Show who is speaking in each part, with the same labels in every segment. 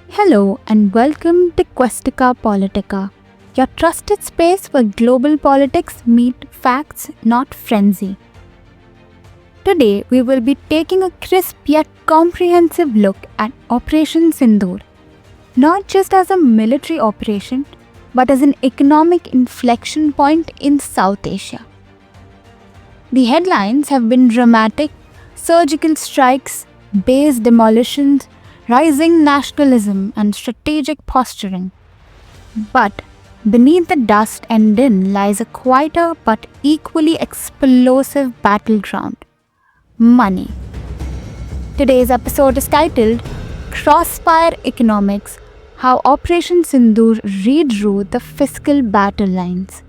Speaker 1: Hello and welcome to Questica Politica, your trusted space where global politics meet facts, not frenzy. Today, we will be taking a crisp yet comprehensive look at Operation Sindoor, not just as a military operation, but as an economic inflection point in South Asia. The headlines have been dramatic: surgical strikes, base demolitions, rising nationalism, and strategic posturing. But beneath the dust and din lies a quieter but equally explosive battleground: money. Today's episode is titled Crossfire Economics: How Operation Sindoor Redrew the Fiscal Battle Lines.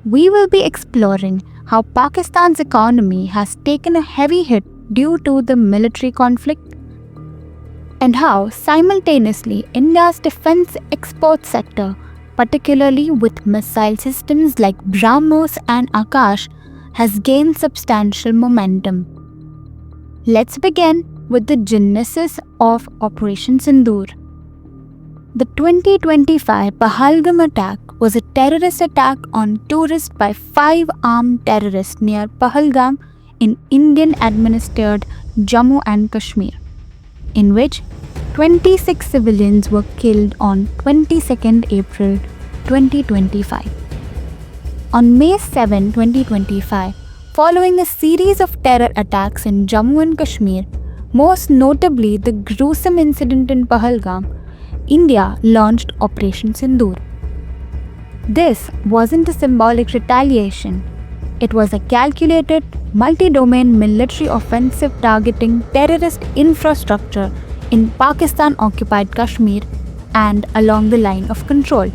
Speaker 1: We will be exploring how Pakistan's economy has taken a heavy hit due to the military conflict, and how simultaneously India's defense export sector, particularly with missile systems like BrahMos and Akash, has gained substantial momentum. Let's begin with the genesis of Operation Sindoor. The 2025 Pahalgam attack was a terrorist attack on tourists by 5 armed terrorists near Pahalgam in Indian-administered Jammu and Kashmir, in which 26 civilians were killed on 22nd April 2025. On May 7, 2025, following a series of terror attacks in Jammu and Kashmir, most notably the gruesome incident in Pahalgam, India launched Operation Sindoor. This wasn't a symbolic retaliation. It was a calculated, multi-domain military offensive targeting terrorist infrastructure in Pakistan-occupied Kashmir and along the line of control.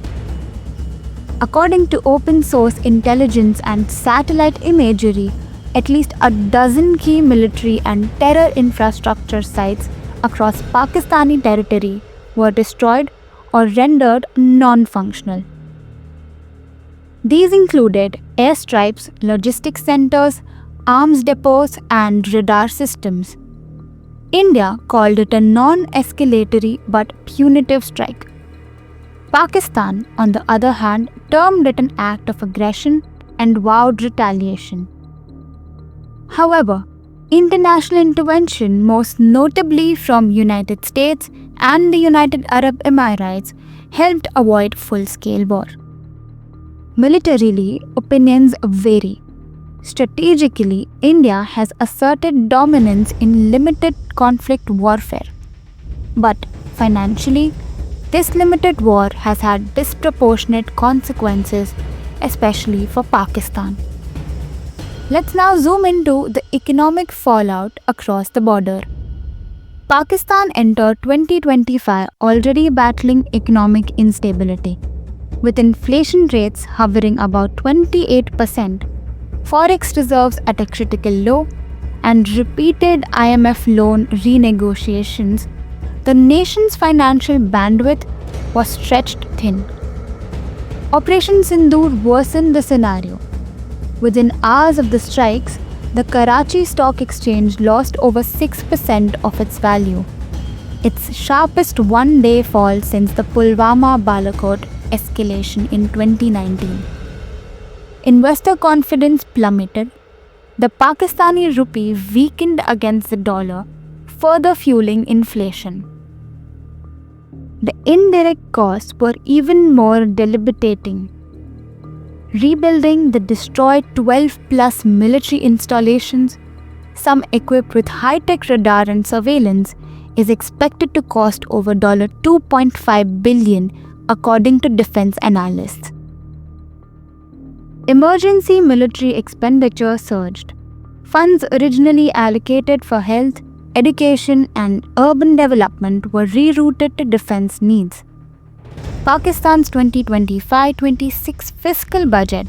Speaker 1: According to open-source intelligence and satellite imagery, at least a dozen key military and terror infrastructure sites across Pakistani territory were destroyed or rendered non-functional. These included airstrips, logistics centers, arms depots, and radar systems. India called it a non-escalatory but punitive strike. Pakistan, on the other hand, termed it an act of aggression and vowed retaliation. However, international intervention, most notably from United States and the United Arab Emirates, helped avoid full-scale war. Militarily, opinions vary. Strategically, India has asserted dominance in limited conflict warfare. But financially, this limited war has had disproportionate consequences, especially for Pakistan. Let's now zoom into the economic fallout across the border. Pakistan entered 2025 already battling economic instability, with inflation rates hovering about 28%, forex reserves at a critical low, and repeated IMF loan renegotiations. The nation's financial bandwidth was stretched thin. Operation Sindoor worsened the scenario. Within hours of the strikes, the Karachi Stock Exchange lost over 6% of its value, its sharpest one-day fall since the Pulwama-Balakot escalation in 2019. Investor confidence plummeted. The Pakistani rupee weakened against the dollar, further fueling inflation. The indirect costs were even more debilitating. Rebuilding the destroyed 12-plus military installations, some equipped with high-tech radar and surveillance, is expected to cost over $2.5 billion, according to defense analysts. Emergency military expenditure surged. Funds originally allocated for health, education, and urban development were rerouted to defense needs. Pakistan's 2025-26 fiscal budget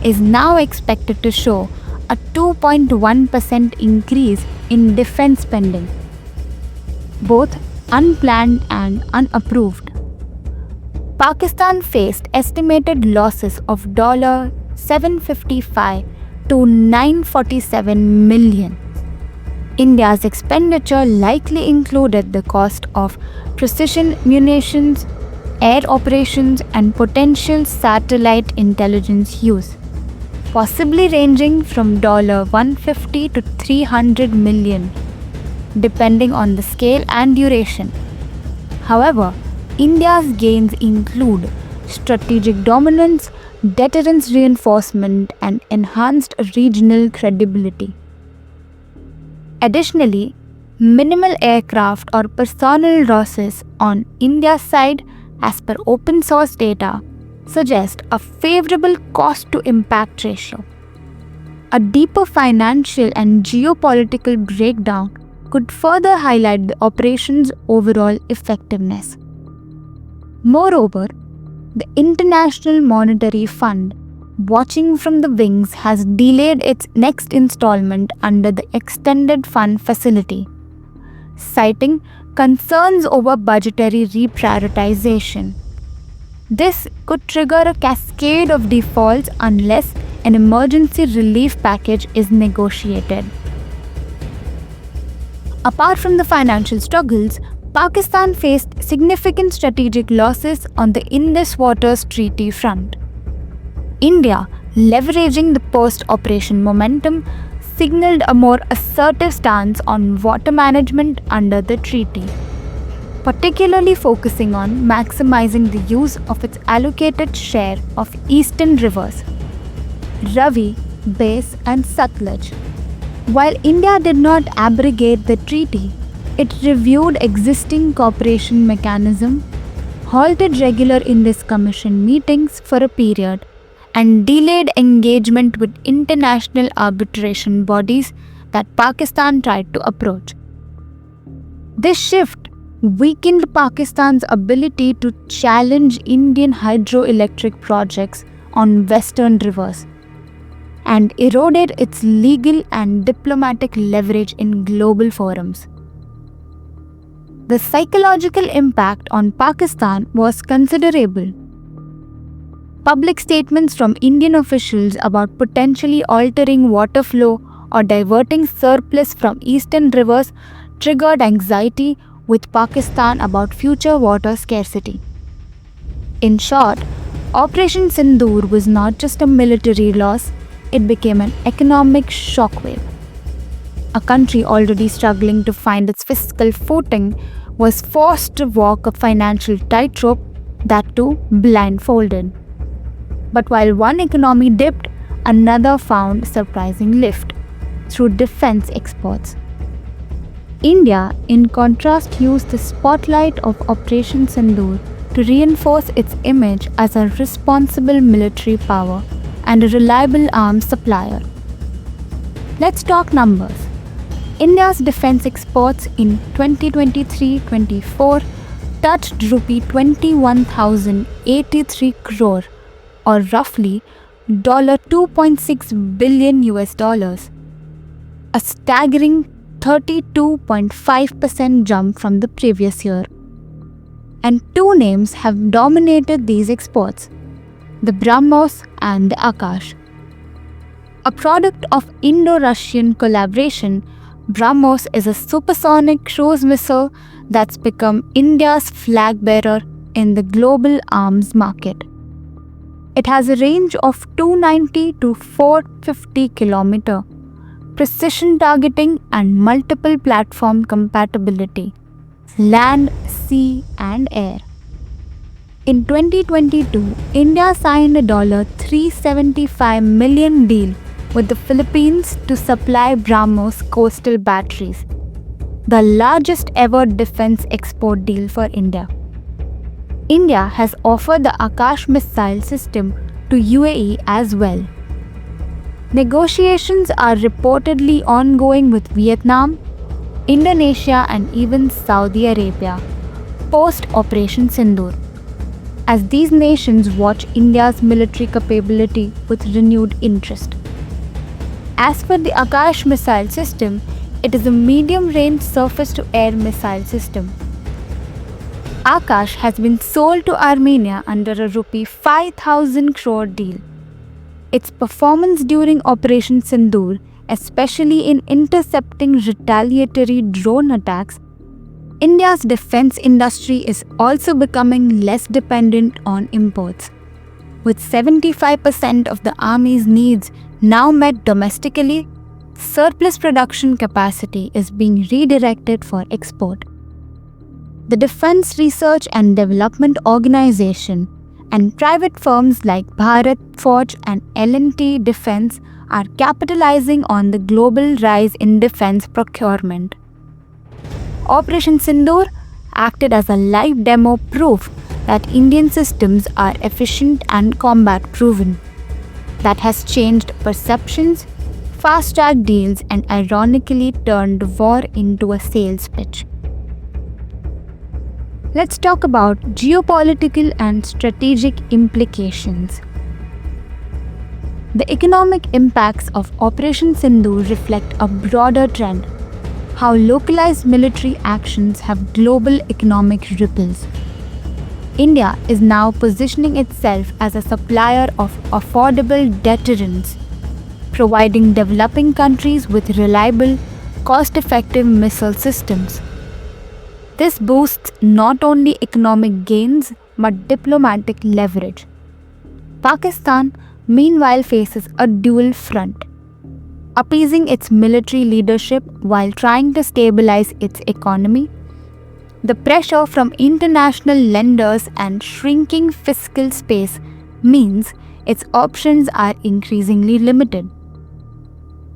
Speaker 1: is now expected to show a 2.1% increase in defense spending, both unplanned and unapproved. Pakistan faced estimated losses of $755 to $947 million. India's expenditure likely included the cost of precision munitions, air operations, and potential satellite intelligence use, possibly ranging from $150 to $300 million, depending on the scale and duration. However, India's gains include strategic dominance, deterrence reinforcement, and enhanced regional credibility. Additionally, minimal aircraft or personnel losses on India's side, as per open source data, suggest a favorable cost to impact ratio. A deeper financial and geopolitical breakdown could further highlight the operation's overall effectiveness. Moreover, the International Monetary Fund, watching from the wings, has delayed its next installment under the Extended Fund Facility, citing concerns over budgetary reprioritization. This could trigger a cascade of defaults unless an emergency relief package is negotiated. Apart from the financial struggles, Pakistan faced significant strategic losses on the Indus Waters Treaty front. India, leveraging the post-operation momentum, signaled a more assertive stance on water management under the treaty, particularly focusing on maximizing the use of its allocated share of eastern rivers, Ravi, Base, and Satluj. While India did not abrogate the treaty, it reviewed existing cooperation mechanism, halted regular Indus Commission meetings for a period, and delayed engagement with international arbitration bodies that Pakistan tried to approach. This shift weakened Pakistan's ability to challenge Indian hydroelectric projects on western rivers and eroded its legal and diplomatic leverage in global forums. The psychological impact on Pakistan was considerable. Public statements from Indian officials about potentially altering water flow or diverting surplus from eastern rivers triggered anxiety with Pakistan about future water scarcity. In short, Operation Sindoor was not just a military loss, it became an economic shockwave. A country already struggling to find its fiscal footing was forced to walk a financial tightrope, that too blindfolded. But while one economy dipped, another found surprising lift through defense exports. India, in contrast, used the spotlight of Operation Sindoor to reinforce its image as a responsible military power and a reliable arms supplier. Let's talk numbers. India's defense exports in 2023-24 touched Rupee 21,083 crore, or roughly $2.6 billion, a staggering 32.5% jump from the previous year. And two names have dominated these exports: the BrahMos and the Akash. A product of Indo-Russian collaboration, BrahMos is a supersonic cruise missile that's become India's flag bearer in the global arms market. It has a range of 290 to 450 km, precision targeting, and multiple platform compatibility, land, sea, and air. In 2022, India signed a $375 million deal with the Philippines to supply BrahMos coastal batteries, the largest ever defense export deal for India. India has offered the Akash missile system to UAE as well. Negotiations are reportedly ongoing with Vietnam, Indonesia, and even Saudi Arabia post-Operation Sindoor, as these nations watch India's military capability with renewed interest. As for the Akash missile system, it is a medium-range surface-to-air missile system. Akash has been sold to Armenia under a Rupee 5,000 crore deal. Its performance during Operation Sindoor especially in intercepting retaliatory drone attacks, India's defense industry is also becoming less dependent on imports. With 75% of the Army's needs now met domestically, surplus production capacity is being redirected for export. The Defense Research and Development Organization and private firms like Bharat Forge and L&T Defense are capitalizing on the global rise in defense procurement. Operation Sindoor acted as a live demo proof that Indian systems are efficient and combat-proven. That has changed perceptions, fast-tracked deals, and ironically turned war into a sales pitch. Let's talk about geopolitical and strategic implications. The economic impacts of Operation Sindoor reflect a broader trend: how localized military actions have global economic ripples. India is now positioning itself as a supplier of affordable deterrence, providing developing countries with reliable, cost-effective missile systems. This boosts not only economic gains but diplomatic leverage. Pakistan, meanwhile, faces a dual front: appeasing its military leadership while trying to stabilize its economy. The pressure from international lenders and shrinking fiscal space means its options are increasingly limited.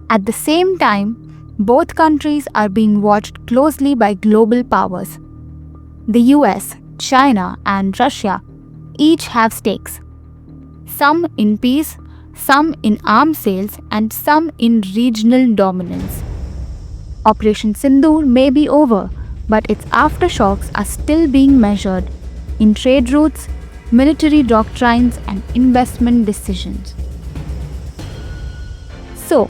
Speaker 1: At the same time, both countries are being watched closely by global powers. The US, China, and Russia each have stakes, some in peace, some in arms sales, and some in regional dominance. Operation Sindoor may be over, but its aftershocks are still being measured in trade routes, military doctrines, and investment decisions. So,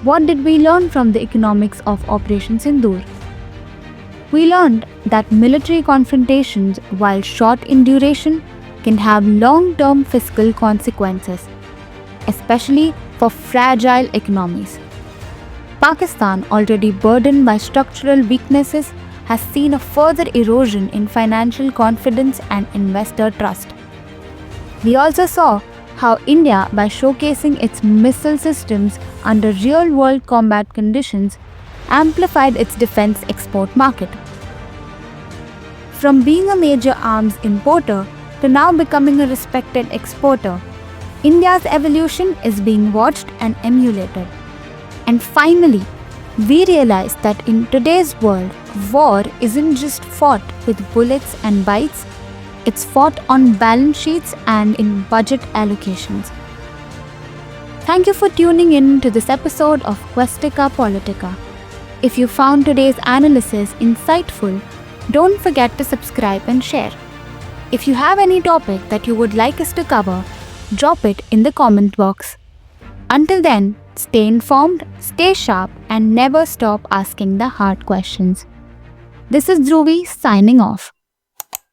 Speaker 1: what did we learn from the economics of Operation Sindoor? We learned that military confrontations, while short in duration, can have long-term fiscal consequences, especially for fragile economies. Pakistan, already burdened by structural weaknesses, has seen a further erosion in financial confidence and investor trust. We also saw how India, by showcasing its missile systems under real-world combat conditions, amplified its defense export market. From being a major arms importer to now becoming a respected exporter, India's evolution is being watched and emulated. And finally, we realize that in today's world, war isn't just fought with bullets and bytes, it's fought on balance sheets and in budget allocations. Thank you for tuning in to this episode of Questica Politica. If you found today's analysis insightful, don't forget to subscribe and share. If you have any topic that you would like us to cover, drop it in the comment box. Until then, stay informed, stay sharp, and never stop asking the hard questions. This is Dhruvi signing off.